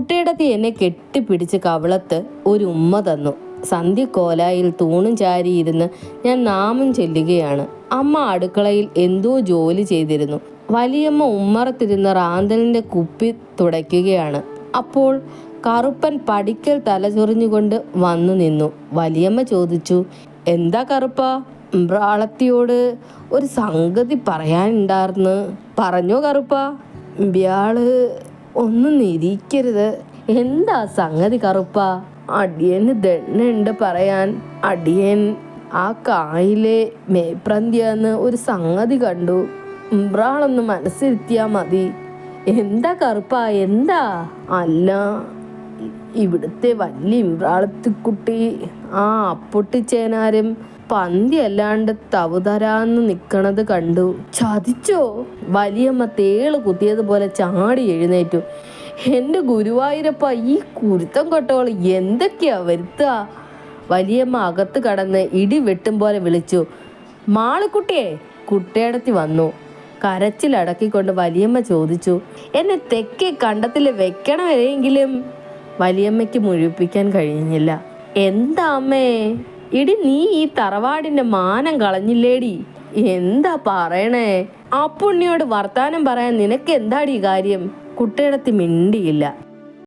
കുട്ടിയിടത്തി എന്നെ കെട്ടിപ്പിടിച്ച് കവിളത്ത് ഒരു ഉമ്മ തന്നു. സന്ധ്യക്കോലായിൽ തൂണും ചാരിയിരുന്ന് ഞാൻ നാമം ചൊല്ലുകയാണ്. അമ്മ അടുക്കളയിൽ എന്തോ ജോലി ചെയ്തിരുന്നു. വലിയമ്മ ഉമ്മറത്തിരുന്ന റാന്തലിന്റെ കുപ്പി തുടയ്ക്കുകയാണ്. അപ്പോൾ കറുപ്പൻ പടിക്കൽ തലചൊറിഞ്ഞുകൊണ്ട് വന്നു നിന്നു. വലിയമ്മ ചോദിച്ചു, എന്താ കറുപ്പ? ബ്രാളത്തിയോട് ഒരു സംഗതി പറയാനുണ്ടാർന്ന്. പറഞ്ഞോ കറുപ്പ? ബ്യാള് ഒന്നും നിരീക്കരുത്. എന്താ സംഗതി കറുപ്പ? അടിയന് ദണ്ണുണ്ട് പറയാൻ. അടിയൻ ആ കായിലെ മേപ്രന്ത്യാന്ന് ഒരു സംഗതി കണ്ടു. ഇമ്രാളൊന്ന് മനസ്സിരുത്തിയാ മതി. എന്താ കറുപ്പ? എന്താ? അല്ല, ഇവിടുത്തെ വലിയ ഇമ്രാളത്തിക്കുട്ടി ആ അപ്പൊട്ടിച്ചേനാരും പന്തി അല്ലാണ്ട് തവുതരാന്ന് നിക്കണത് കണ്ടു. ചതിച്ചോ? വലിയമ്മ തേള് കുത്തിയതുപോലെ ചാടി എഴുന്നേറ്റു. എൻ്റെ ഗുരുവായൂരപ്പ, ഈ കുരുത്തം കൊട്ടോള് എന്തൊക്കെയാ വരുത്തുക? വലിയമ്മ അകത്ത് കടന്ന് ഇടി വെട്ടും പോലെ വിളിച്ചു, മാളിക്കുട്ടിയെ. കുട്ടിയടത്തി വന്നു. കരച്ചിലടക്കിക്കൊണ്ട് വലിയമ്മ ചോദിച്ചു, എന്നെ തെക്കേ കണ്ടത്തിൽ വെക്കണവരെങ്കിലും. വലിയമ്മയ്ക്ക് മുഴുപ്പിക്കാൻ കഴിഞ്ഞില്ല. എന്താ അമ്മേ? ഇടി, നീ ഈ തറവാടിന്റെ മാനം കളഞ്ഞില്ലേടി? എന്താ പറയണേ? ആ പുണ്യോട് വർത്താനം പറയാൻ നിനക്ക് എന്താടി കാര്യം? കുട്ടിയിടത്തി മിണ്ടിയില്ല.